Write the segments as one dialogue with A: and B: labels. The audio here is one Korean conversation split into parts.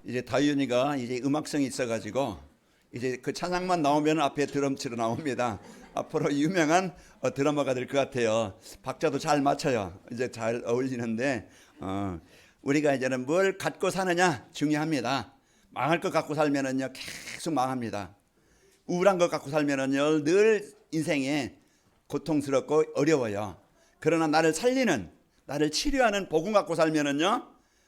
A: 이제 다윤이가 이제 음악성이 있어가지고 이제 그 찬양만 나오면 앞에 드럼 치러 나옵니다. 앞으로 유명한 드러머가 될 것 같아요. 박자도 잘 맞춰요. 이제 잘 어울리는데 우리가 이제는 뭘 갖고 사느냐 중요합니다. 망할 것 갖고 살면은요 계속 망합니다. 우울한 것 갖고 살면은요 늘 인생에 고통스럽고 어려워요. 그러나 나를 살리는, 나를 치료하는 복음 갖고 살면은요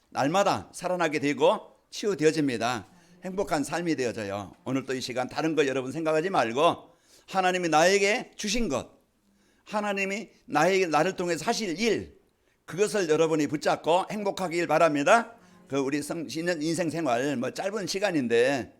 A: 날마다 살아나게 되고 치유되어집니다. 행복한 삶이 되어져요. 오늘 또 이 시간 다른 거 여러분 생각하지 말고 하나님이 나에게 주신 것, 하나님이 나를 통해서 하실 일, 그것을 여러분이 붙잡고 행복하길 바랍니다. 그 우리 인생 생활 뭐 짧은 시간인데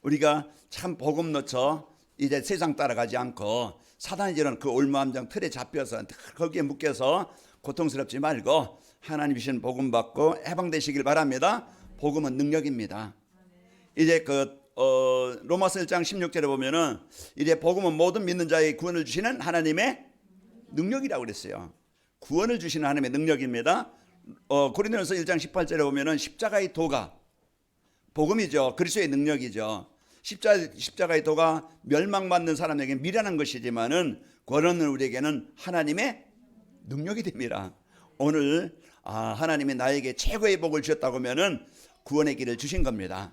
A: 우리가 참 복음 놓쳐 이제 세상 따라가지 않고 사단이 이런 그 올무함정 틀에 잡혀서 거기에 묶여서 고통스럽지 말고 하나님 주신 복음 받고 해방되시길 바랍니다. 복음은 능력입니다. 이제 로마서 1장 16절에 보면은 이제 복음은 모든 믿는 자에게 구원을 주시는 하나님의 능력이라고 그랬어요. 구원을 주시는 하나님의 능력입니다. 고린도전서 1장 18절에 보면은 십자가의 도가 복음이죠. 그리스도의 능력이죠. 십자가의 도가 멸망받는 사람에게 미련한 것이지만은 구원은 우리에게는 하나님의 능력이 됩니다. 오늘 하나님이 나에게 최고의 복을 주셨다고 하면은 구원의 길을 주신 겁니다.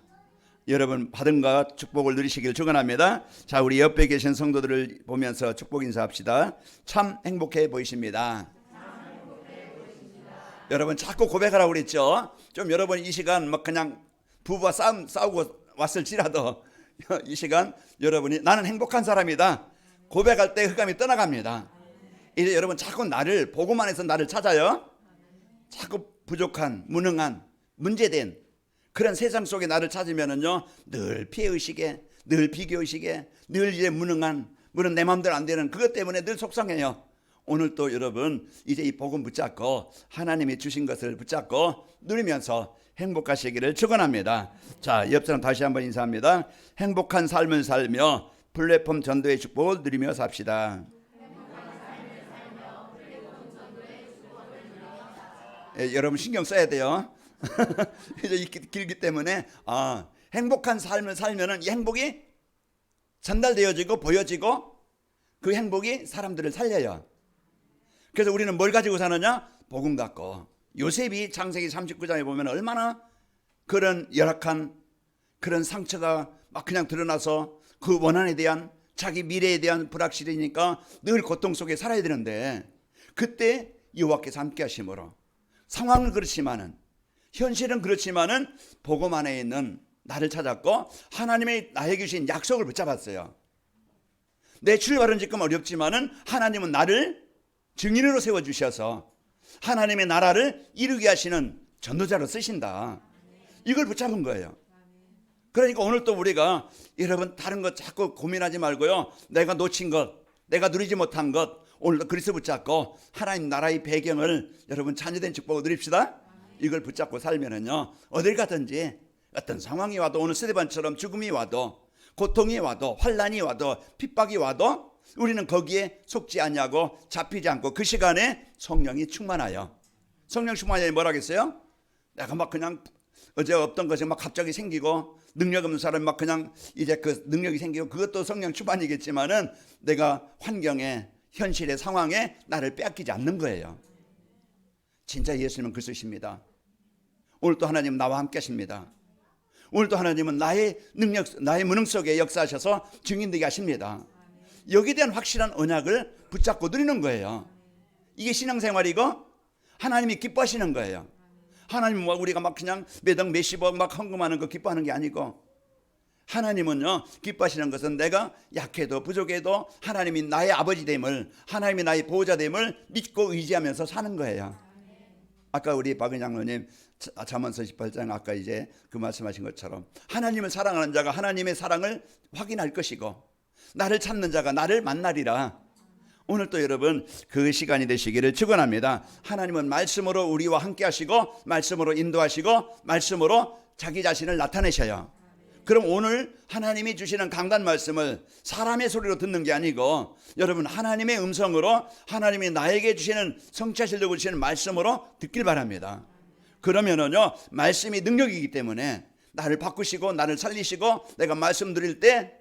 A: 여러분 받은 것 축복을 누리시길 축원합니다. 자, 우리 옆에 계신 성도들을 보면서 축복 인사합시다. 참 행복해 보이십니다. 여러분 자꾸 고백하라고 그랬죠. 좀 여러분 이 시간 막 그냥 부부와 싸우고 왔을지라도 이 시간 여러분이 나는 행복한 사람이다 고백할 때 흑암이 떠나갑니다. 이제 여러분 자꾸 나를 복음 안에서 나를 찾아요. 자꾸 부족한, 무능한, 문제된 그런 세상 속에 나를 찾으면은요 늘 피해의식에, 늘 비교의식에, 늘 이제 무능한, 물론 내 마음대로 안 되는 그것 때문에 늘 속상해요. 오늘 또 여러분 이제 이 복음 붙잡고 하나님이 주신 것을 붙잡고 누리면서 행복하시기를 축원합니다. 자, 옆 사람 다시 한번 인사합니다. 행복한 삶을 살며 플랫폼 전도의 축복을 누리며 삽시다. 여러분 신경 써야 돼요. 이제 길기 때문에 행복한 삶을 살면은 이 행복이 전달되어지고 보여지고 그 행복이 사람들을 살려요. 그래서 우리는 뭘 가지고 사느냐? 복음 갖고. 요셉이 창세기 39장에 보면 얼마나 그런 열악한 그런 상처가 막 그냥 드러나서 그 원한에 대한 자기 미래에 대한 불확실이니까 늘 고통 속에 살아야 되는데 그때 여호와께서 함께 하심으로 상황은 그렇지만은 현실은 그렇지만은 복음 안에 있는 나를 찾았고 하나님의 나에게 주신 약속을 붙잡았어요. 내 출발은 지금 어렵지만은 하나님은 나를 증인으로 세워주셔서 하나님의 나라를 이루게 하시는 전도자로 쓰신다. 이걸 붙잡은 거예요. 그러니까 오늘 또 우리가 여러분 다른 것 자꾸 고민하지 말고요. 내가 놓친 것, 내가 누리지 못한 것 오늘도 그리스도 붙잡고 하나님 나라의 배경을 여러분 자녀된 축복을 누립시다. 이걸 붙잡고 살면은요 어딜 가든지 어떤 상황이 와도 오늘 스데반처럼 죽음이 와도 고통이 와도 환난이 와도 핍박이 와도 우리는 거기에 속지 않냐고 잡히지 않고 그 시간에 성령이 충만하여 성령 충만하여 뭐라 하겠어요? 내가 막 그냥 어제 없던 것이 막 갑자기 생기고 능력 없는 사람이 막 그냥 이제 그 능력이 생기고 그것도 성령 충만이겠지만은 내가 환경에 현실의 상황에 나를 빼앗기지 않는 거예요. 진짜 예수님은 그리스도십니다. 오늘 또 하나님은 나와 함께 하십니다. 오늘 또 하나님은 나의 능력, 나의 무능 속에 역사하셔서 증인되게 하십니다. 여기에 대한 확실한 언약을 붙잡고 누리는 거예요. 이게 신앙생활이고 하나님이 기뻐하시는 거예요. 하나님은 우리가 막 그냥 매당 몇십억 막 헌금하는 거 기뻐하는 게 아니고 하나님은요 기뻐하시는 것은 내가 약해도 부족해도 하나님이 나의 아버지 됨을 하나님이 나의 보호자 됨을 믿고 의지하면서 사는 거예요. 아까 우리 박은 장로님 잠언서 18장 아까 이제 그 말씀하신 것처럼 하나님을 사랑하는 자가 하나님의 사랑을 확인할 것이고 나를 찾는 자가 나를 만나리라. 오늘 또 여러분 그 시간이 되시기를 축원합니다. 하나님은 말씀으로 우리와 함께 하시고 말씀으로 인도하시고 말씀으로 자기 자신을 나타내셔요. 그럼 오늘 하나님이 주시는 강단 말씀을 사람의 소리로 듣는 게 아니고 여러분 하나님의 음성으로 하나님이 나에게 주시는 성취하시려고 주시는 말씀으로 듣길 바랍니다. 그러면은요 말씀이 능력이기 때문에 나를 바꾸시고 나를 살리시고 내가 말씀드릴 때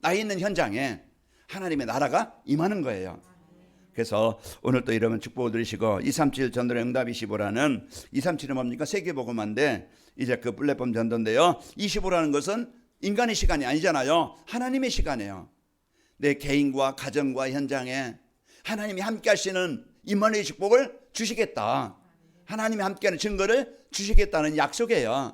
A: 나 있는 현장에 하나님의 나라가 임하는 거예요. 그래서 오늘 또 이러면 축복을 드리시고 237 전도의 응답 25라는 237은 뭡니까? 세계복음화인데 이제 그 플랫폼 전도인데요. 25라는 것은 인간의 시간이 아니잖아요. 하나님의 시간이에요. 내 개인과 가정과 현장에 하나님이 함께 하시는 임마누엘 축복을 주시겠다. 하나님이 함께하는 증거를 주시겠다는 약속이에요.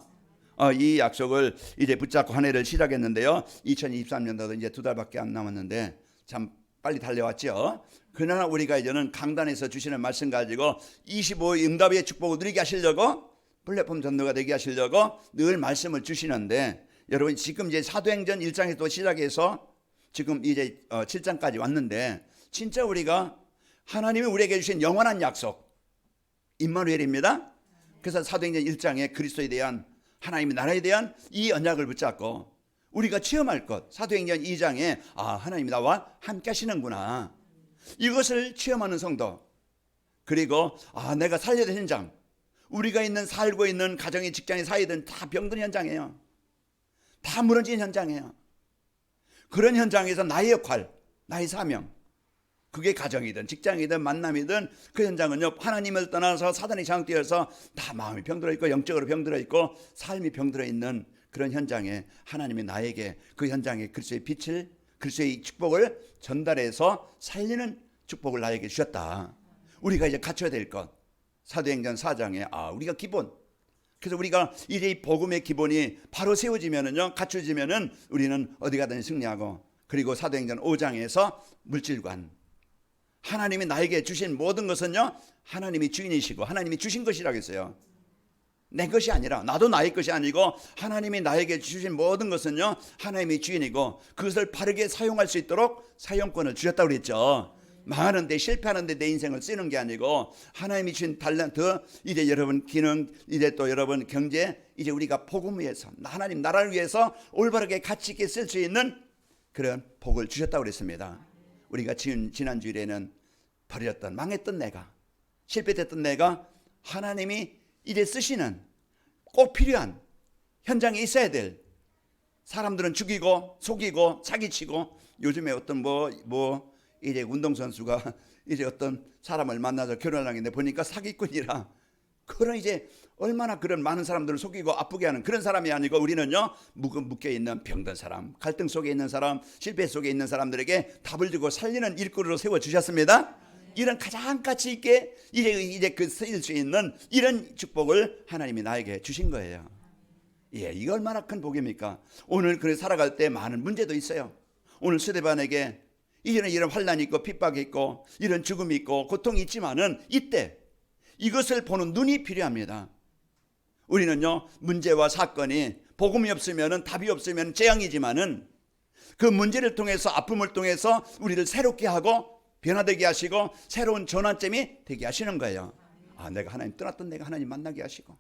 A: 이 약속을 이제 붙잡고 한 해를 시작했는데요. 2023년도도 이제 2달밖에 안 남았는데 참 빨리 달려왔죠. 그러나 우리가 이제는 강단에서 주시는 말씀 가지고 25 응답의 축복을 누리게 하시려고 플랫폼 전도가 되게 하시려고 늘 말씀을 주시는데 여러분 지금 이제 사도행전 1장에서 또 시작해서 지금 이제 7장까지 왔는데 진짜 우리가 하나님이 우리에게 주신 영원한 약속 임마누엘입니다. 그래서 사도행전 1장에 그리스도에 대한 하나님의 나라에 대한 이 언약을 붙잡고 우리가 체험할 것 사도행전 2장에 하나님이 나와 함께 하시는구나 이것을 체험하는 성도 그리고 내가 살려야 될 현장 우리가 살고 있는 가정의 직장의 사회든 다 병든 현장이에요. 다 무너진 현장이에요. 그런 현장에서 나의 역할 나의 사명 그게 가정이든 직장이든 만남이든 그 현장은요 하나님을 떠나서 사단이 장악되어서 다 마음이 병들어 있고 영적으로 병들어 있고 삶이 병들어 있는 그런 현장에 하나님이 나에게 그 현장에 그리스도의 빛을 그리스도의 축복을 전달해서 살리는 축복을 나에게 주셨다. 우리가 이제 갖춰야 될 것 사도행전 4장에 우리가 기본 그래서 우리가 이제 이 복음의 기본이 바로 세워지면은요 갖춰지면은 우리는 어디 가든 승리하고 그리고 사도행전 5장에서 물질관 하나님이 나에게 주신 모든 것은요 하나님이 주인이시고 하나님이 주신 것이라고 했어요. 내 것이 아니라 나도 나의 것이 아니고 하나님이 나에게 주신 모든 것은요 하나님이 주인이고 그것을 바르게 사용할 수 있도록 사용권을 주셨다고 그랬죠. 망하는데 실패하는데 내 인생을 쓰는 게 아니고 하나님이 주신 달란트 이제 여러분 기능 이제 또 여러분 경제 이제 우리가 복음 위해서 하나님 나라를 위해서 올바르게 가치 있게 쓸 수 있는 그런 복을 주셨다고 그랬습니다. 우리가 지난 주일에는 버렸던 망했던 내가 실패됐던 내가 하나님이 이제 쓰시는 꼭 필요한 현장에 있어야 될 사람들은 죽이고 속이고 사기치고 요즘에 어떤 이제 운동선수가 이제 어떤 사람을 만나서 결혼하는데 보니까 사기꾼이라 그런 이제 얼마나 그런 많은 사람들을 속이고 아프게 하는 그런 사람이 아니고 우리는요 묶여있는 병든 사람 갈등 속에 있는 사람 실패 속에 있는 사람들에게 답을 주고 살리는 일꾼으로 세워주셨습니다. 이런 가장 가치 있게 이제 그 쓰일 수 있는 이런 축복을 하나님이 나에게 주신 거예요. 이게 얼마나 큰 복입니까? 오늘 그래 살아갈 때 많은 문제도 있어요. 오늘 스데반에게 이런 환난이 있고 핍박이 있고 이런 죽음이 있고 고통이 있지만은 이때 이것을 보는 눈이 필요합니다. 우리는요 문제와 사건이 복음이 없으면 답이 없으면 재앙이지만은 그 문제를 통해서 아픔을 통해서 우리를 새롭게 하고 변화되게 하시고 새로운 전환점이 되게 하시는 거예요. 내가 하나님 떠났던 내가 하나님 만나게 하시고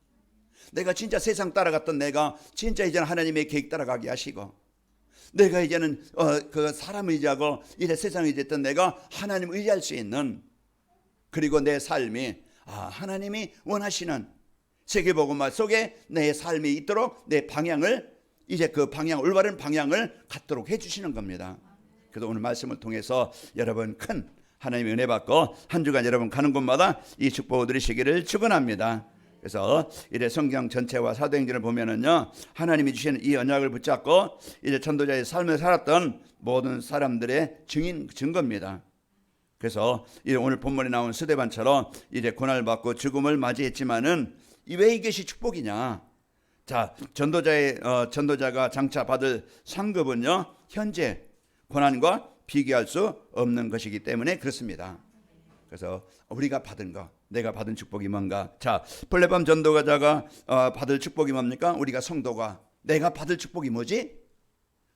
A: 내가 진짜 세상 따라갔던 내가 진짜 이제는 하나님의 계획 따라가게 하시고 내가 이제는 그 사람 의지하고 이제 세상 의지했던 내가 하나님 의지할 수 있는 그리고 내 삶이 하나님이 원하시는 세계복음화 속에 내 삶이 있도록 내 방향을 이제 그 방향 올바른 방향을 갖도록 해주시는 겁니다. 그래서 오늘 말씀을 통해서 여러분 큰 하나님의 은혜 받고 한 주간 여러분 가는 곳마다 이 축복을 누리시기를 축원합니다. 그래서 이제 성경 전체와 사도행전을 보면은요 하나님이 주시는 이 언약을 붙잡고 이제 전도자의 삶을 살았던 모든 사람들의 증거입니다. 그래서 이제 오늘 본문에 나온 스데반처럼 이제 고난을 받고 죽음을 맞이했지만은 왜 이것이 축복이냐? 자, 전도자가 장차 받을 상급은요 현재 고난과 비교할 수 없는 것이기 때문에 그렇습니다. 그래서 우리가 받은 거, 내가 받은 축복이 뭔가? 자, 플랫폼 전도자가 받을 축복이 뭡니까? 우리가 성도가 내가 받을 축복이 뭐지?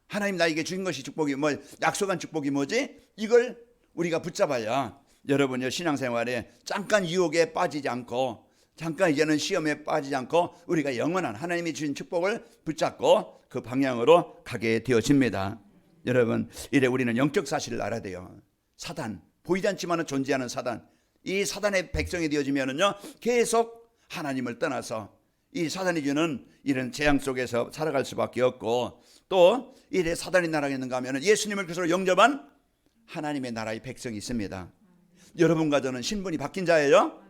A: 하나님 나에게 주신 것이 축복이 약속한 축복이 뭐지? 이걸 우리가 붙잡아야 여러분의 신앙생활에 잠깐 유혹에 빠지지 않고 잠깐 이제는 시험에 빠지지 않고 우리가 영원한 하나님이 주신 축복을 붙잡고 그 방향으로 가게 되어집니다. 여러분 이제 우리는 영적 사실을 알아야 돼요. 사단 보이지 않지만 존재하는 사단 이 사단의 백성이 되어지면은요 계속 하나님을 떠나서 이 사단이 주는 이런 재앙 속에서 살아갈 수밖에 없고, 또 이래 사단이 나라가 있는가 하면 예수님을 그리스도로 영접한 하나님의 나라의 백성이 있습니다. 여러분과 저는 신분이 바뀐 자예요.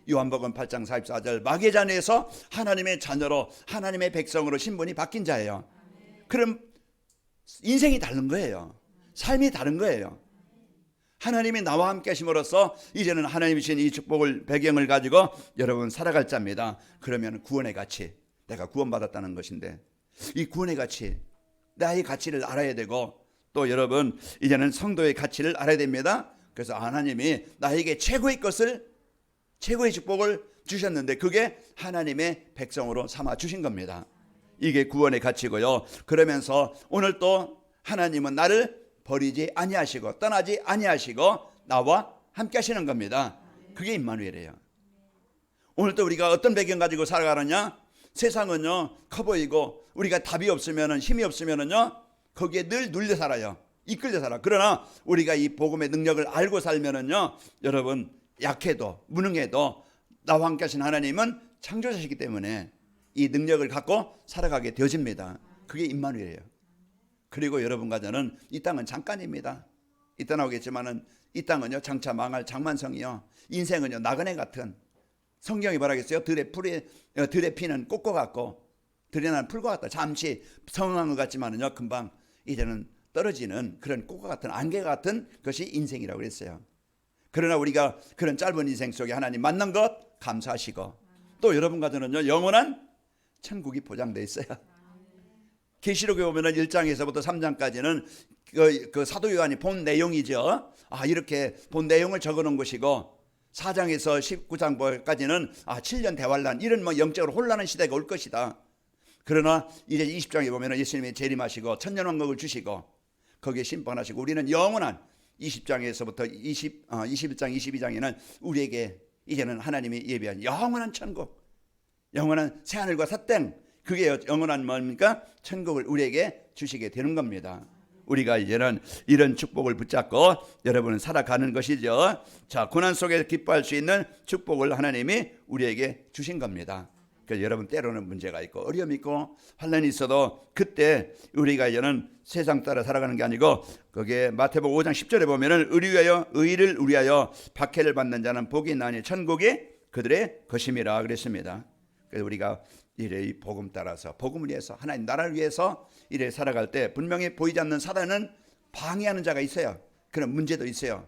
A: 요한복음 8장 44절 마귀의 자녀에서 하나님의 자녀로, 하나님의 백성으로 신분이 바뀐 자예요. 그럼 인생이 다른 거예요. 삶이 다른 거예요. 하나님이 나와 함께 하심으로써 이제는 하나님이 주신 이 축복을 배경을 가지고 여러분 살아갈 자입니다. 그러면 구원의 가치, 내가 구원받았다는 것인데 이 구원의 가치, 나의 가치를 알아야 되고, 또 여러분 이제는 성도의 가치를 알아야 됩니다. 그래서 하나님이 나에게 최고의 것을, 최고의 축복을 주셨는데 그게 하나님의 백성으로 삼아 주신 겁니다. 이게 구원의 가치고요. 그러면서 오늘 또 하나님은 나를 버리지 아니하시고 떠나지 아니하시고 나와 함께 하시는 겁니다. 그게 임마누엘이에요. 오늘 또 우리가 어떤 배경 가지고 살아가느냐? 세상은요 커 보이고 우리가 답이 없으면은, 힘이 없으면은요 거기에 늘 눌려 살아요. 이끌려 살아. 그러나 우리가 이 복음의 능력을 알고 살면은요, 여러분 약해도 무능해도 나와 함께 하신 하나님은 창조자시기 때문에 이 능력을 갖고 살아가게 되어집니다. 그게 임마누엘이에요. 그리고 여러분과 저는 이 땅은 잠깐입니다. 이따 나오겠지만은 이 땅은요 장차 망할 장만성이요, 인생은요 나그네 같은, 성경이 뭐라겠어요? 들의 피는 꽃과 같고 들에 난 풀과 같다. 잠시 성한 것 같지만은요 금방 이제는 떨어지는 그런 꽃과 같은, 안개 같은 것이 인생이라고 그랬어요. 그러나 우리가 그런 짧은 인생 속에 하나님 만난 것 감사하시고, 또 여러분과 저는요 영원한 천국이 보장되어 있어요. 계시록에 보면은 1장에서부터 3장까지는 그 사도 요한이 본 내용이죠. 이렇게 본 내용을 적어 놓은 것이고, 4장에서 19장까지는 7년 대환란, 이런 영적으로 혼란한 시대가 올 것이다. 그러나 이제 20장에 보면은 예수님이 재림하시고 천년왕국을 주시고 거기에 심판하시고, 우리는 영원한 20장에서부터 21장 22장에는 우리에게 이제는 하나님이 예비한 영원한 천국, 영원한 새하늘과 새 땅, 그게 영원한 뭡니까? 천국을 우리에게 주시게 되는 겁니다. 우리가 이제는 이런 축복을 붙잡고 여러분은 살아가는 것이죠. 자, 고난 속에 기뻐할 수 있는 축복을 하나님이 우리에게 주신 겁니다. 그래서 여러분 때로는 문제가 있고 어려움이 있고 환난이 있어도 그때 우리가 이제는 세상 따라 살아가는 게 아니고, 거기에 마태복음 5장 10절에 보면은 의를 위하여 박해를 받는 자는 복이 있나니 천국이 그들의 것임이라 그랬습니다. 그래서 우리가 이래 이 복음 따라서, 복음을 위해서, 하나님 나라를 위해서 이래 살아갈 때 분명히 보이지 않는 사단은 방해하는 자가 있어요. 그런 문제도 있어요.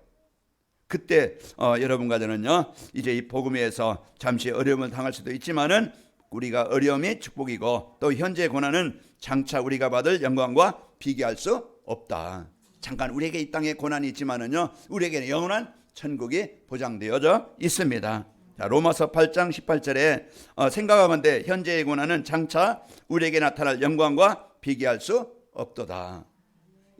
A: 그때 여러분과 저는요 이제 이 복음 위해서 잠시 어려움을 당할 수도 있지만은 우리가 어려움이 축복이고, 또 현재 고난은 장차 우리가 받을 영광과 비교할 수 없다. 잠깐 우리에게 이 땅에 고난이 있지만은요 우리에게는 영원한 천국이 보장되어져 있습니다. 자, 로마서 8장 18절에 생각하건대 현재의 고난은 장차 우리에게 나타날 영광과 비교할 수 없도다.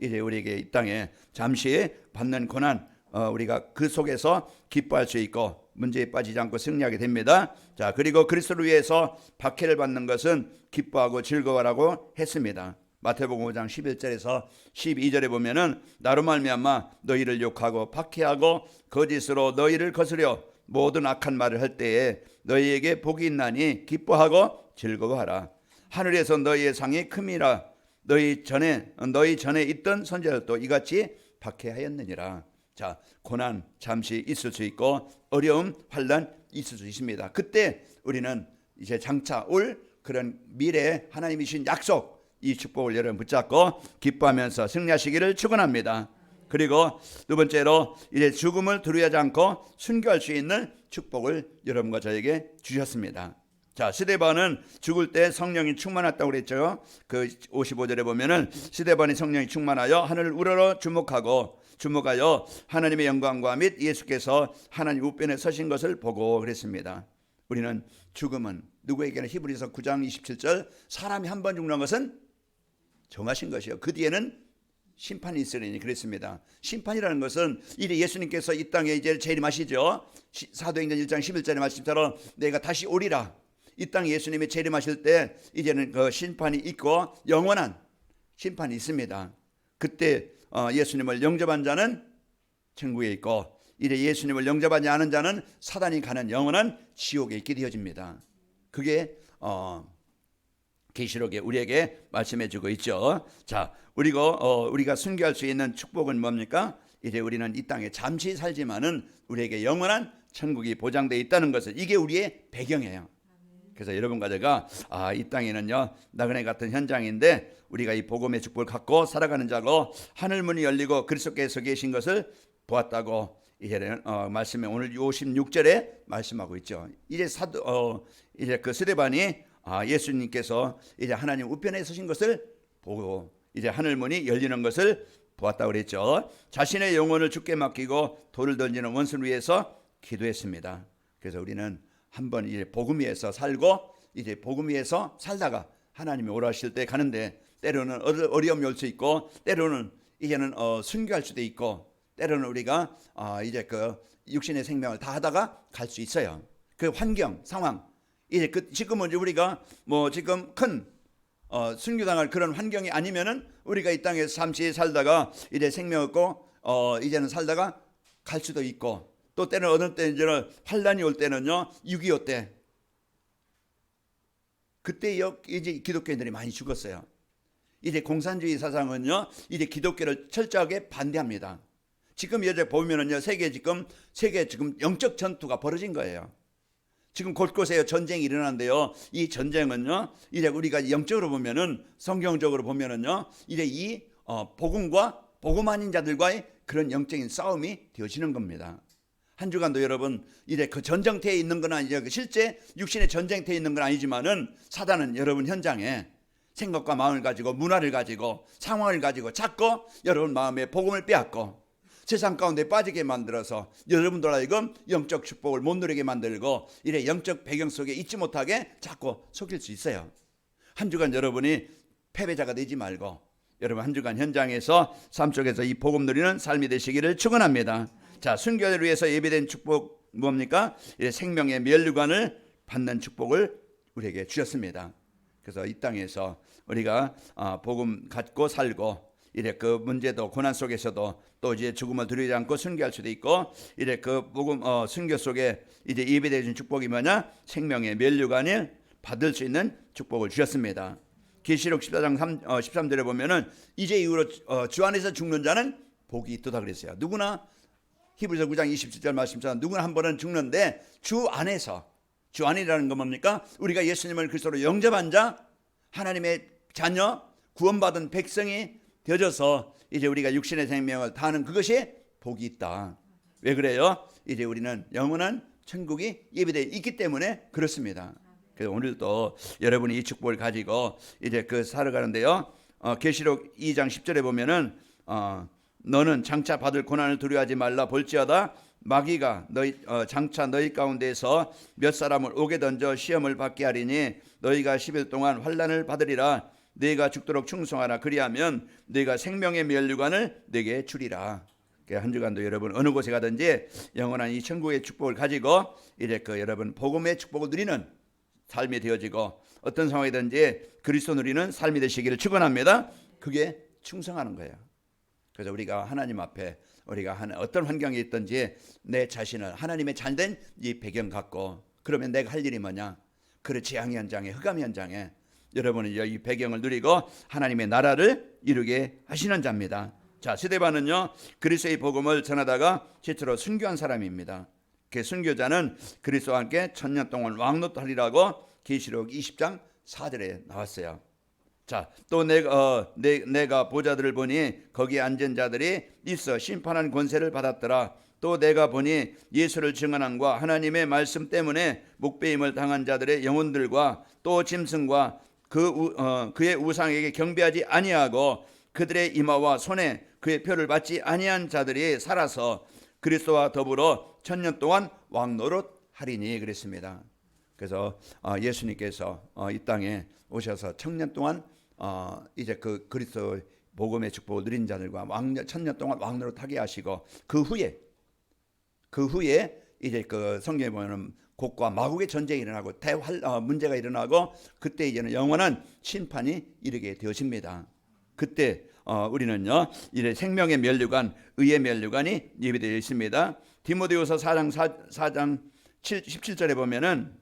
A: 이제 우리에게 이 땅에 잠시 받는 고난, 우리가 그 속에서 기뻐할 수 있고 문제에 빠지지 않고 승리하게 됩니다. 자, 그리고 그리스도를 위해서 박해를 받는 것은 기뻐하고 즐거워라고 했습니다. 마태복음 5장 11절에서 12절에 보면은 나로 말미암아 너희를 욕하고 박해하고 거짓으로 너희를 거스려 모든 악한 말을 할 때에 너희에게 복이 있나니 기뻐하고 즐거워하라. 하늘에서 너희의 상이 큼이라. 너희 전에 있던 선지자들도 이같이 박해하였느니라. 자, 고난 잠시 있을 수 있고 어려움, 환난 있을 수 있습니다. 그때 우리는 이제 장차 올 그런 미래에 하나님이 주신 약속, 이 축복을 여러분 붙잡고 기뻐하면서 승리하시기를 축원합니다. 그리고 두 번째로 이제 죽음을 두려워하지 않고 순교할 수 있는 축복을 여러분과 저에게 주셨습니다. 자, 스데반은 죽을 때 성령이 충만했다고 그랬죠. 그 55절에 보면은 스데반이 성령이 충만하여 하늘을 우러러 주목하여 하나님의 영광과 및 예수께서 하나님 우편에 서신 것을 보고 그랬습니다. 우리는 죽음은 누구에게나, 히브리서 9장 27절, 사람이 한 번 죽는 것은 정하신 것이요 그 뒤에는 심판이 있으리니 그랬습니다. 심판이라는 것은 이제 예수님께서 이 땅에 이제 재림하시죠. 사도행전 1장 11절의 말씀처럼 내가 다시 오리라. 이 땅에 예수님이 재림하실 때 이제는 그 심판이 있고 영원한 심판이 있습니다. 그때 예수님을 영접한 자는 천국에 있고, 이제 예수님을 영접하지 않은 자는 사단이 가는 영원한 지옥에 있게 되어집니다. 그게 계시록에 우리에게 말씀해주고 있죠. 자, 우리가 순교할 수 있는 축복은 뭡니까? 이제 우리는 이 땅에 잠시 살지만은 우리에게 영원한 천국이 보장되어 있다는 것을, 이게 우리의 배경이에요. 그래서 여러분과 제가 이 땅에는요 나그네 같은 현장인데 우리가 이 복음의 축복을 갖고 살아가는 자고 하늘 문이 열리고 그리스도께서 계신 것을 보았다고 이제는 말씀에 오늘 56절에 말씀하고 있죠. 이제 이제 그 스데반이 예수님께서 이제 하나님 우편에 서신 것을 보고 이제 하늘 문이 열리는 것을 보았다고 그랬죠. 자신의 영혼을 주께 맡기고 돌을 던지는 원수를 위해서 기도했습니다. 그래서 우리는 한번 이제 복음 위에서 살고 이제 복음 위에서 살다가 하나님이 오라 하실 때 가는데 때로는 어려움이 올 수 있고 때로는 이제는 순교할 수도 있고 때로는 우리가 이제 그 육신의 생명을 다하다가 갈 수 있어요. 그 환경 상황 이제 지금은 우리가 뭐 지금 큰 순교당할 그런 환경이 아니면은 우리가 이 땅에서 잠시 살다가 이제 생명 얻고 이제는 살다가 갈 수도 있고 또 때는 어느 때 이제는 환란이 올 때는요 6.25 때 그때 이제 기독교인들이 많이 죽었어요. 이제 공산주의 사상은요 이제 기독교를 철저하게 반대합니다. 지금 이제 보면은요 세계 지금 영적 전투가 벌어진 거예요. 지금 곳곳에 전쟁이 일어나는데요. 이 전쟁은요 이제 우리가 영적으로 보면은 성경적으로 보면은요 이제 이 복음과 복음 아닌 자들과의 그런 영적인 싸움이 되어지는 겁니다. 한 주간도 여러분 이제 그 전쟁터에 있는 건 아니죠. 실제 육신의 전쟁터에 있는 건 아니지만은 사단은 여러분 현장에 생각과 마음을 가지고 문화를 가지고 상황을 가지고 자꾸 여러분 마음에 복음을 빼앗고 세상 가운데 빠지게 만들어서 여러분들 하여금 영적 축복을 못 누리게 만들고 이래 영적 배경 속에 있지 못하게 자꾸 속일 수 있어요. 한 주간 여러분이 패배자가 되지 말고 여러분 한 주간 현장에서 삶 속에서 이 복음 누리는 삶이 되시기를 축원합니다. 자, 순교를 위해서 예비된 축복 뭡니까? 생명의 면류관을 받는 축복을 우리에게 주셨습니다. 그래서 이 땅에서 우리가 복음 갖고 살고 이래 그 문제도 고난 속에서도 또 이제 죽음을 두려워하지 않고 순교할 수도 있고 이래 그 복음 순교 속에 이제 예비되어진 축복이 뭐냐? 생명의 면류관을 받을 수 있는 축복을 주셨습니다. 계시록 14장 13절에 보면은 이제 이후로 주 안에서 죽는 자는 복이 있도다 그랬어요. 누구나 히브리서 9장 27절 말씀처럼 누구나 한 번은 죽는데 주 안이라는 건 뭡니까? 우리가 예수님을 그리스도로 영접한 자, 하나님의 자녀, 구원받은 백성이 되어져서 이제 우리가 육신의 생명을 다하는 그것이 복이 있다. 왜 그래요? 이제 우리는 영원한 천국이 예비되어 있기 때문에 그렇습니다. 그래서 오늘도 여러분이 이 축복을 가지고 이제 살아가는데요. 계시록 2장 10절에 보면은 너는 장차 받을 고난을 두려워하지 말라. 볼지어다 마귀가 장차 너희 가운데서 몇 사람을 옥에 던져 시험을 받게 하리니 너희가 10일 동안 환난을 받으리라. 너희가 죽도록 충성하라. 그리하면 너희가 생명의 면류관을 너희에게 주리라. 한 주간도 여러분 어느 곳에 가든지 영원한 이 천국의 축복을 가지고 이제 여러분 복음의 축복을 누리는 삶이 되어지고 어떤 상황이든지 그리스도 누리는 삶이 되시기를 축원합니다. 그게 충성하는 거예요. 그래서 우리가 하나님 앞에 우리가 어떤 환경에 있든지 내 자신을 하나님의 잘된 이 배경 갖고 그러면 내가 할 일이 뭐냐? 그 재앙 현장에 흑암 현장에 여러분은 이 배경을 누리고 하나님의 나라를 이루게 하시는 자입니다. 자, 스데반은요 그리스도의 복음을 전하다가 최초로 순교한 사람입니다. 그 순교자는 그리스도와 함께 1000년 동안 왕노하리라고 계시록 20장 4절에 나왔어요. 자, 또 내가 보좌들을 보니 거기에 앉은 자들이 있어 심판한 권세를 받았더라. 또 내가 보니 예수를 증언함과 하나님의 말씀 때문에 목배임을 당한 자들의 영혼들과 또 짐승과 그의 우상에게 경배하지 아니하고 그들의 이마와 손에 그의 표를 받지 아니한 자들이 살아서 그리스도와 더불어 1000년 동안 왕노릇하리니 그랬습니다. 그래서 예수님께서 이 땅에 오셔서 1000년 동안 이제 그 그리스도 복음의 축복을 누린 자들과 1000년 동안 왕노릇하게 하시고 그 후에 이제 그 성경에 보면 곡과 마곡의 전쟁이 일어나고 문제가 일어나고 그때 이제는 영원한 심판이 이르게 되어집니다. 그때 우리는요 이제 생명의 면류관, 의의 면류관이 예비되어 있습니다. 디모데후서 4장 17절에 보면은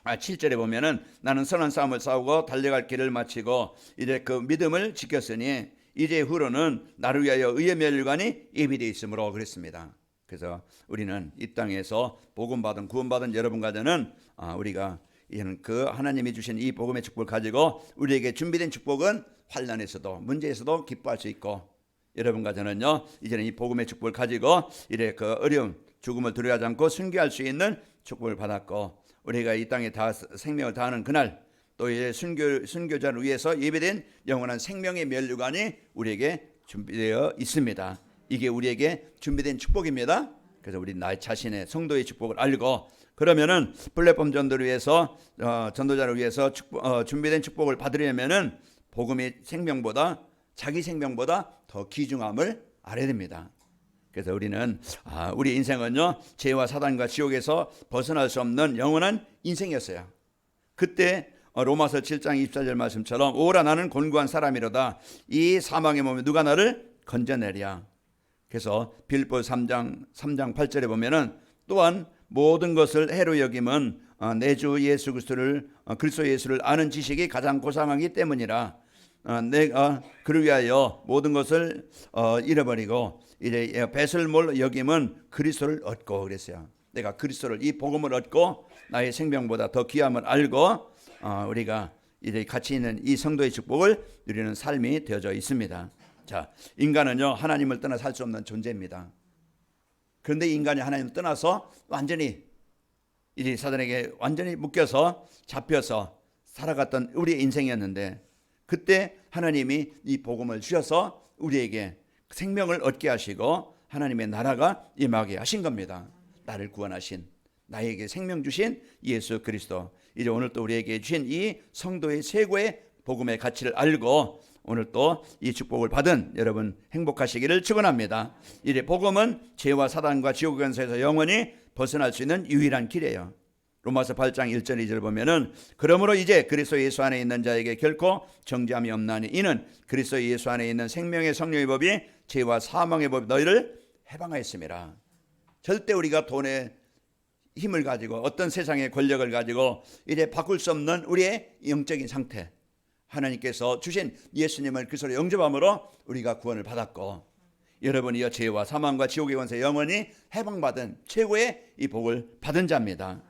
A: 7절에 보면은 나는 선한 싸움을 싸우고 달려갈 길을 마치고 이제 그 믿음을 지켰으니 이제 후로는 나를 위하여 의의 면류관이 예비되어 있으므로 그랬습니다. 그래서 우리는 이 땅에서 복음받은 구원받은 여러분과 저는 우리가 이제는 그 하나님이 주신 이 복음의 축복을 가지고 우리에게 준비된 축복은 환난에서도 문제에서도 기뻐할 수 있고, 여러분과 저는요 이제는 이 복음의 축복을 가지고 이래 그 어려움 죽음을 두려워하지 않고 순교할 수 있는 축복을 받았고, 우리가 이 땅에 다 생명을 다하는 그날 또 이제 순교자를 위해서 예배된 영원한 생명의 면류관이 우리에게 준비되어 있습니다. 이게 우리에게 준비된 축복입니다. 그래서 우리 나 자신의 성도의 축복을 알고, 그러면은 플랫폼 전도를 위해서 전도자를 위해서 준비된 축복을 받으려면은 복음의 생명보다 자기 생명보다 더 귀중함을 알아야 됩니다. 그래서 우리는 우리 인생은요 죄와 사단과 지옥에서 벗어날 수 없는 영원한 인생이었어요. 그때 로마서 7장 24절 말씀처럼 오라 나는 곤고한 사람이로다 이 사망의 몸에 누가 나를 건져내랴. 그래서 빌립보 3장 8절에 보면은 또한 모든 것을 해로 여김은 내 주 예수 그리스도 예수를 아는 지식이 가장 고상하기 때문이라. 내가 그를 위하여 모든 것을 잃어버리고 이제 배설물 여김은 그리스도를 얻고 그랬어요. 내가 그리스도를 이 복음을 얻고 나의 생명보다 더 귀함을 알고 우리가 이제 같이 있는 이 성도의 축복을 누리는 삶이 되어져 있습니다. 자, 인간은요 하나님을 떠나 살 수 없는 존재입니다. 그런데 인간이 하나님을 떠나서 완전히 이제 사단에게 완전히 묶여서 잡혀서 살아갔던 우리의 인생이었는데, 그때 하나님이 이 복음을 주셔서 우리에게 생명을 얻게 하시고 하나님의 나라가 임하게 하신 겁니다. 나를 구원하신, 나에게 생명 주신 예수 그리스도, 이제 오늘 또 우리에게 주신 이 성도의 최고의 복음의 가치를 알고 오늘 또 이 축복을 받은 여러분 행복하시기를 축원합니다. 이제 복음은 죄와 사단과 지옥의 권세에서 영원히 벗어날 수 있는 유일한 길이에요. 로마서 8장 1절 2절 보면은 그러므로 이제 그리스도 예수 안에 있는 자에게 결코 정죄함이 없나니 이는 그리스도 예수 안에 있는 생명의 성령의 법이 죄와 사망의 법이 너희를 해방하였음이라. 절대 우리가 돈의 힘을 가지고 어떤 세상의 권력을 가지고 이제 바꿀 수 없는 우리의 영적인 상태, 하나님께서 주신 예수님을 그리스도로 영접함으로 우리가 구원을 받았고, 여러분이여 죄와 사망과 지옥의 권세 영원히 해방받은 최고의 이 복을 받은 자입니다.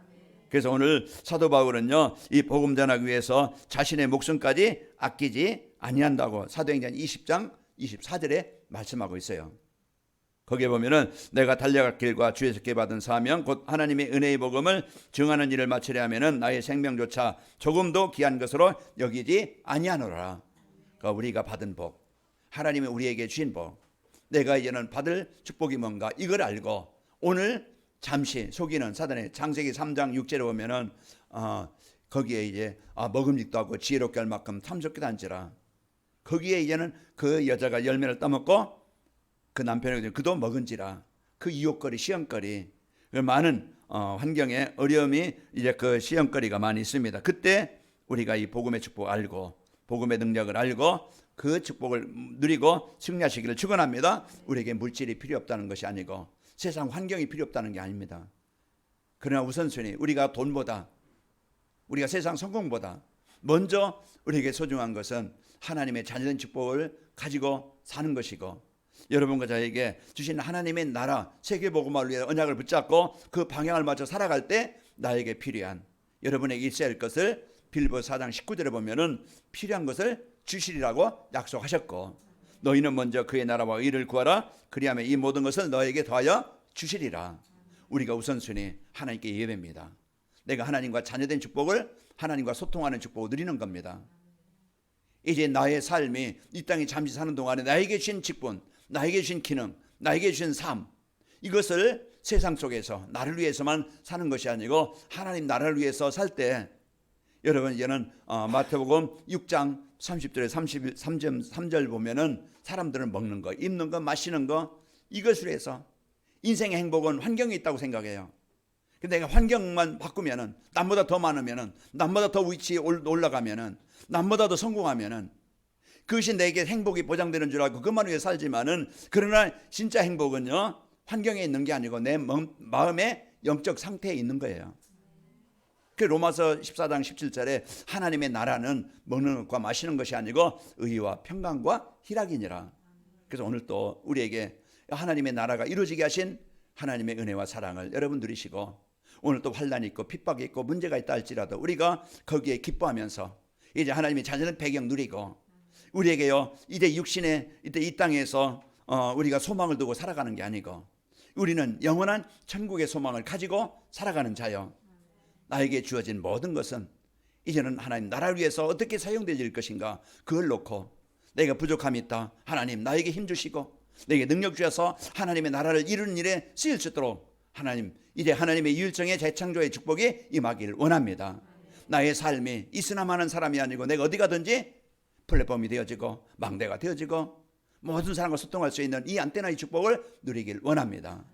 A: 그래서 오늘 사도 바울은요 이 복음 전하기 위해서 자신의 목숨까지 아끼지 아니한다고 사도행전 20장 24절에 말씀하고 있어요. 거기에 보면은 내가 달려갈 길과 주에서 받은 사명 곧 하나님의 은혜의 복음을 증하는 일을 마치려 하면은 나의 생명조차 조금도 귀한 것으로 여기지 아니하노라. 그러니까 우리가 받은 복, 하나님이 우리에게 주신 복, 내가 이제는 받을 축복이 뭔가 이걸 알고 오늘 잠시 속이는 사단의 창세기 3장 6절에 보면은 거기에 이제 먹음직도 하고 지혜롭게 할 만큼 탐스럽게 한지라. 거기에 이제는 그 여자가 열매를 따먹고 그 남편에게 그도 먹은지라. 그 유혹거리 시험거리 많은 환경에 어려움이 이제 그 시험거리가 많이 있습니다. 그때 우리가 이 복음의 축복 알고 복음의 능력을 알고 그 축복을 누리고 승리하시기를 축원합니다. 우리에게 물질이 필요 없다는 것이 아니고 세상 환경이 필요 없다는 게 아닙니다. 그러나 우선순위 우리가 돈보다 우리가 세상 성공보다 먼저 우리에게 소중한 것은 하나님의 자녀된 축복을 가지고 사는 것이고, 여러분과 저에게 주신 하나님의 나라 세계복음화를 위해 언약을 붙잡고 그 방향을 맞춰 살아갈 때 나에게 필요한 여러분에게 있어야 할 것을 빌립보 4장 19절에 보면은 필요한 것을 주시리라고 약속하셨고, 너희는 먼저 그의 나라와 의를 구하라 그리하면 이 모든 것을 너에게 더하여 주시리라. 우리가 우선순위 하나님께 예배입니다. 내가 하나님과 자녀된 축복을 하나님과 소통하는 축복을 누리는 겁니다. 이제 나의 삶이 이 땅에 잠시 사는 동안에 나에게 주신 직분, 나에게 주신 기능, 나에게 주신 삶, 이것을 세상 속에서 나를 위해서만 사는 것이 아니고 하나님 나라를 위해서 살 때, 여러분 이제는 마태복음 6장 30절에 33절 보면은 사람들은 먹는 거, 입는 거, 마시는 거 이것으로 해서 인생의 행복은 환경이 있다고 생각해요. 근데 내가 환경만 바꾸면은, 남보다 더 많으면은, 남보다 더 위치에 올라가면은, 남보다 더 성공하면은 그것이 내게 행복이 보장되는 줄 알고 그만 위해 살지만은, 그러나 진짜 행복은요 환경에 있는 게 아니고 내 마음의 영적 상태에 있는 거예요. 그 로마서 14장 17절에 하나님의 나라는 먹는 것과 마시는 것이 아니고 의와 평강과 희락이니라. 그래서 오늘 또 우리에게 하나님의 나라가 이루어지게 하신 하나님의 은혜와 사랑을 여러분 누리시고, 오늘 또 환난이 있고 핍박이 있고 문제가 있다 할지라도 우리가 거기에 기뻐하면서 이제 하나님의 자녀는 배경 누리고, 우리에게요 이제 육신의 이때 이 땅에서 우리가 소망을 두고 살아가는 게 아니고 우리는 영원한 천국의 소망을 가지고 살아가는 자요. 나에게 주어진 모든 것은 이제는 하나님 나라를 위해서 어떻게 사용될 것인가, 그걸 놓고 내가 부족함이 있다, 하나님 나에게 힘 주시고 내게 능력 주셔서 하나님의 나라를 이루는 일에 쓰일 수 있도록 하나님, 이제 하나님의 유일성의 재창조의 축복이 임하기를 원합니다. 나의 삶이 이스나마는 사람이 아니고 내가 어디 가든지 플랫폼이 되어지고 망대가 되어지고 모든 사람과 소통할 수 있는 이 안테나의 축복을 누리길 원합니다.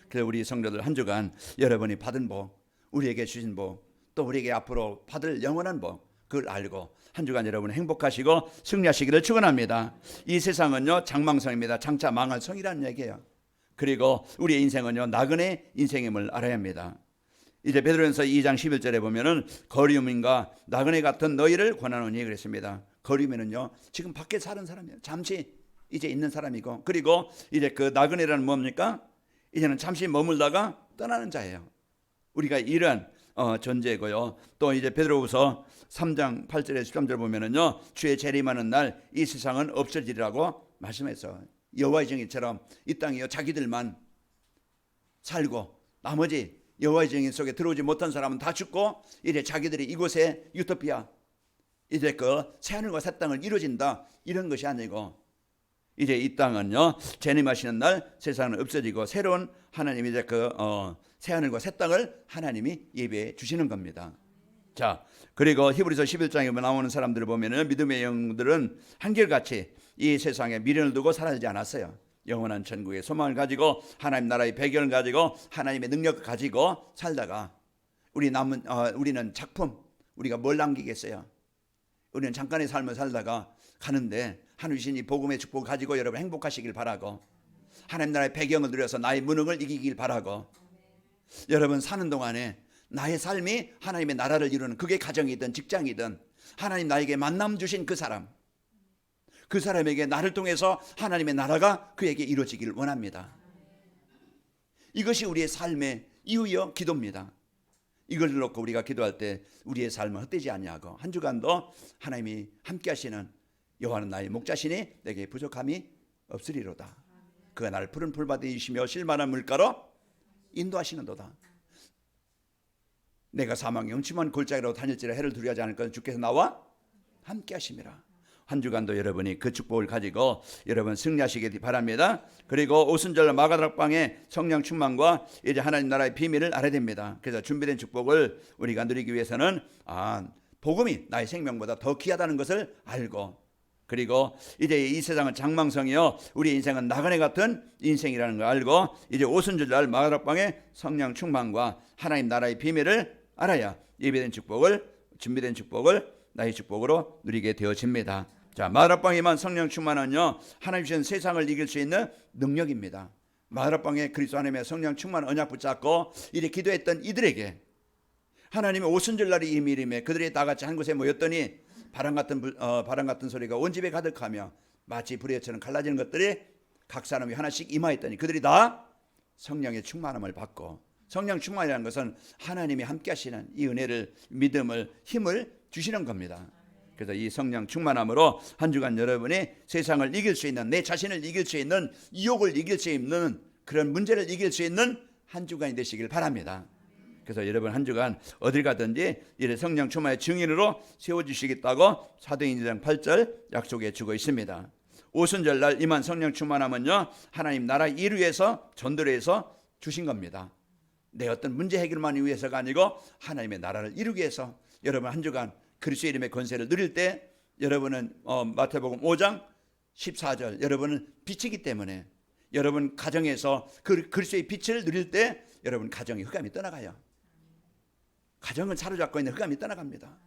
A: 그래서 우리 성도들 한 주간 여러분이 받은 복, 우리에게 주신 복, 또 우리에게 앞으로 받을 영원한 복, 그걸 알고 한 주간 여러분 행복하시고 승리하시기를 축원합니다. 이 세상은요 장망성입니다. 장차 망할 성이라는 얘기예요. 그리고 우리의 인생은요 나그네 인생임을 알아야 합니다. 이제 베드로전서 2장 11절에 보면은 거류민과 나그네 같은 너희를 권하노니 그랬습니다. 거류민은요 지금 밖에 사는 사람이에요. 잠시 이제 있는 사람이고, 그리고 이제 그 나그네라는 뭡니까? 이제는 잠시 머물다가 떠나는 자예요. 우리가 이런 존재고요. 또 이제 베드로후서 3장 8절에 13절 보면은요 주의 재림하는 날 이 세상은 없어지리라고 말씀했어. 여호와의 정의처럼 이 땅이요 자기들만 살고 나머지 여호와의 정의 속에 들어오지 못한 사람은 다 죽고, 이제 자기들이 이곳에 유토피아, 이제 그 새하늘과 새 땅을 이루어진다, 이런 것이 아니고 이제 이 땅은요 재림하시는 날 세상은 없어지고 새로운 하나님이 이제 그 새하늘과 새 땅을 하나님이 예배해 주시는 겁니다. 자, 그리고 히브리서 11장에 나오는 사람들을 보면은 믿음의 영들은 한결같이 이 세상에 미련을 두고 살지 않았어요. 영원한 천국의 소망을 가지고 하나님 나라의 배경을 가지고 하나님의 능력을 가지고 살다가 우리는 작품, 우리가 뭘 남기겠어요? 우리는 잠깐의 삶을 살다가 가는데 하나님 이 복음의 축복을 가지고 여러분 행복하시길 바라고, 하나님 나라의 배경을 누려서 나의 무능을 이기길 바라고, 여러분 사는 동안에 나의 삶이 하나님의 나라를 이루는, 그게 가정이든 직장이든 하나님 나에게 만남 주신 그 사람, 그 사람에게 나를 통해서 하나님의 나라가 그에게 이루어지기를 원합니다. 이것이 우리의 삶의 이유여 기도입니다. 이걸 놓고 우리가 기도할 때 우리의 삶은 헛되지 아니하고 한 주간도 하나님이 함께 하시는 여호와는 나의 목자시니 내게 부족함이 없으리로다. 그가 나를 푸른 풀밭에 이시며 실만한 물가로 인도하시는도다. 내가 사망의 음침한 골짜기로 다닐지라 해를 두려워하지 않을 것은 주께서 나와 함께 하심이라. 한 주간도 여러분이 그 축복을 가지고 여러분 승리하시기 바랍니다. 그리고 오순절 마가다락방의 성령 충만과 이제 하나님 나라의 비밀을 알아야 됩니다. 그래서 준비된 축복을 우리가 누리기 위해서는 복음이 나의 생명보다 더 귀하다는 것을 알고, 그리고 이제 이 세상은 장망성이요 우리 인생은 나그네 같은 인생이라는 걸 알고, 이제 오순절날 마가다락방의 성령 충만과 하나님 나라의 비밀을 알아야 예배된 축복을, 준비된 축복을 나의 축복으로 누리게 되어집니다. 자, 마가다락방에만 성령 충만은요 하나님 주신 세상을 이길 수 있는 능력입니다. 마가다락방에 그리스도 하나님의 성령 충만 언약 붙잡고 이제 기도했던 이들에게 하나님의 오순절날이 이미림에 그들이 다 같이 한 곳에 모였더니 바람 같은 소리가 온 집에 가득하며 마치 불의처럼 갈라지는 것들이 각 사람이 하나씩 임하였더니 그들이 다 성령의 충만함을 받고, 성령 충만이라는 것은 하나님이 함께 하시는 이 은혜를, 믿음을, 힘을 주시는 겁니다. 그래서 이 성령 충만함으로 한 주간 여러분이 세상을 이길 수 있는, 내 자신을 이길 수 있는, 유혹을 이길 수 있는, 그런 문제를 이길 수 있는 한 주간이 되시길 바랍니다. 그래서 여러분 한 주간 어딜 가든지 이래 성령 충만의 증인으로 세워주시겠다고 사도행전 2장 8절 약속해 주고 있습니다. 오순절날 임한 성령 충만함은요 하나님 나라 일을 위해서, 전도를 해서 주신 겁니다. 내 어떤 문제 해결만 위해서가 아니고 하나님의 나라를 이루기 위해서 여러분 한 주간 그리스도의 이름의 권세를 누릴 때 여러분은 마태복음 5장 14절 여러분은 빛이기 때문에 여러분 가정에서 그 그리스도의 빛을 누릴 때 여러분 가정의 흑암이 떠나가요. 가정을 사로잡고 있는 흑암이 떠나갑니다.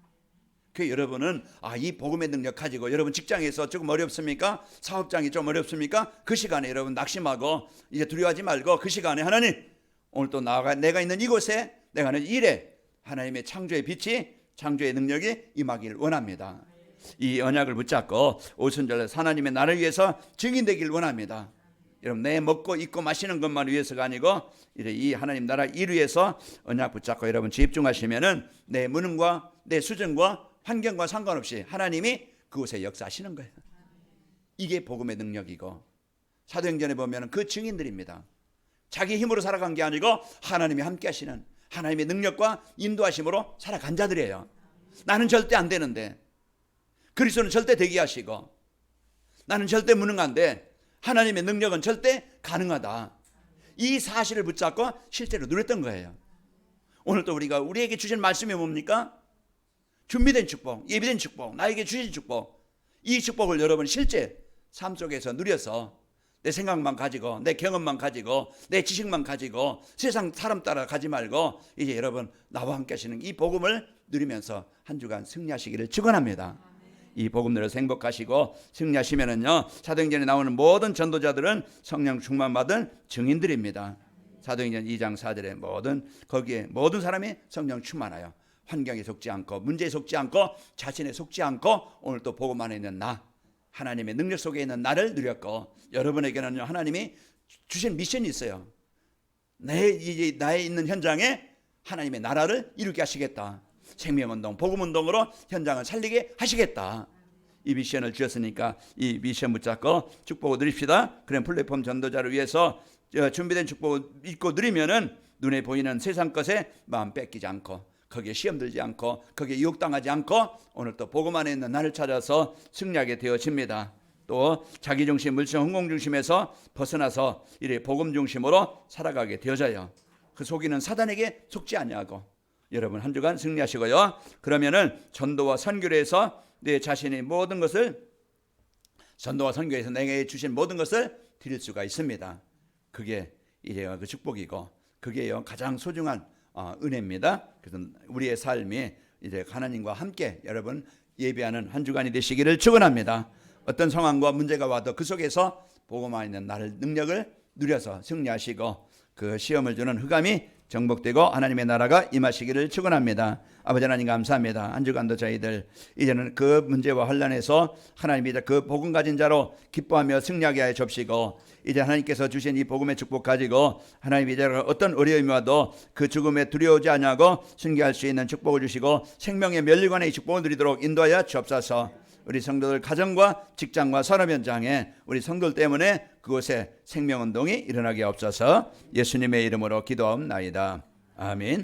A: 그 여러분은 이 복음의 능력 가지고 여러분 직장에서 조금 어렵습니까? 사업장이 좀 어렵습니까? 그 시간에 여러분 낙심하고 이제 두려워하지 말고 그 시간에 하나님 오늘 또 내가 있는 이곳에 내가 하는 일에 하나님의 창조의 빛이, 창조의 능력이 임하길 원합니다. 이 언약을 붙잡고 오순절날 하나님의 나라를 위해서 증인되길 원합니다. 여러분, 내 먹고 입고 마시는 것만 위해서가 아니고 이 하나님 나라 일 위해서 언약 붙잡고 여러분 집중하시면은 내 무능과 내 수준과 환경과 상관없이 하나님이 그곳에 역사하시는 거예요. 이게 복음의 능력이고, 사도행전에 보면 그 증인들입니다. 자기 힘으로 살아간 게 아니고 하나님이 함께 하시는 하나님의 능력과 인도하심으로 살아간 자들이에요. 나는 절대 안 되는데 그리스도는 절대 되게 하시고, 나는 절대 무능한데 하나님의 능력은 절대 가능하다. 이 사실을 붙잡고 실제로 누렸던 거예요. 오늘 또 우리에게 주신 말씀이 뭡니까? 준비된 축복, 예비된 축복, 나에게 주신 축복. 이 축복을 여러분 실제 삶 속에서 누려서 내 생각만 가지고, 내 경험만 가지고, 내 지식만 가지고 세상 사람 따라 가지 말고 이제 여러분 나와 함께 하시는 이 복음을 누리면서 한 주간 승리하시기를 축원합니다. 이 복음 누려서 행복하시고 승리하시면은요, 사도행전에 나오는 모든 전도자들은 성령 충만 받은 증인들입니다. 사도행전 2장 4절에 거기에 모든 사람이 성령 충만하여 환경에 속지 않고 문제에 속지 않고 자신에 속지 않고 오늘 또 복음 안에 있는 나, 하나님의 능력 속에 있는 나를 누렸고, 여러분에게는요 하나님이 주신 미션이 있어요. 나에 있는 현장에 하나님의 나라를 이루게 하시겠다. 생명운동, 복음운동으로 현장을 살리게 하시겠다. 이 미션을 주셨으니까 이 미션 붙잡고 축복을 누립시다. 그런 플랫폼 전도자를 위해서 준비된 축복을 믿고 누리면은 눈에 보이는 세상 것에 마음 뺏기지 않고, 거기에 시험 들지 않고, 거기에 유혹당하지 않고 오늘 또 복음 안에 있는 나를 찾아서 승리하게 되어집니다. 또 자기중심, 물성, 흥공중심에서 벗어나서 이래 복음 중심으로 살아가게 되어져요. 그 속이는 사단에게 속지 아니하고 여러분 한 주간 승리하시고요. 그러면은 전도와 선교를 해서 내 자신의 모든 것을, 전도와 선교에서 내게 주신 모든 것을 드릴 수가 있습니다. 그게 이제 그 축복이고, 그게 가장 소중한 은혜입니다. 그래서 우리의 삶이 이제 하나님과 함께 여러분 예배하는 한 주간이 되시기를 축원합니다. 어떤 상황과 문제가 와도 그 속에서 복음 안에 있는 나를 능력을 누려서 승리하시고 그 시험을 주는 흑암이 정복되고 하나님의 나라가 임하시기를 축원합니다. 아버지 하나님 감사합니다. 한 주간도 저희들 이제는 그 문제와 환난에서 하나님이 이제 그 복음 가진 자로 기뻐하며 승리하게 하여 주시고, 이제 하나님께서 주신 이 복음의 축복 가지고 하나님이 이제 어떤 어려움이 와도 그 죽음에 두려워하지 아니하고 승리할 수 있는 축복을 주시고 생명의 멸류관의 축복을 누리도록 인도하여 주옵소서. 우리 성도들 가정과 직장과 산업 현장에 우리 성도들 때문에 그곳에 생명운동이 일어나게 없어서 예수님의 이름으로 기도하옵나이다. 아멘.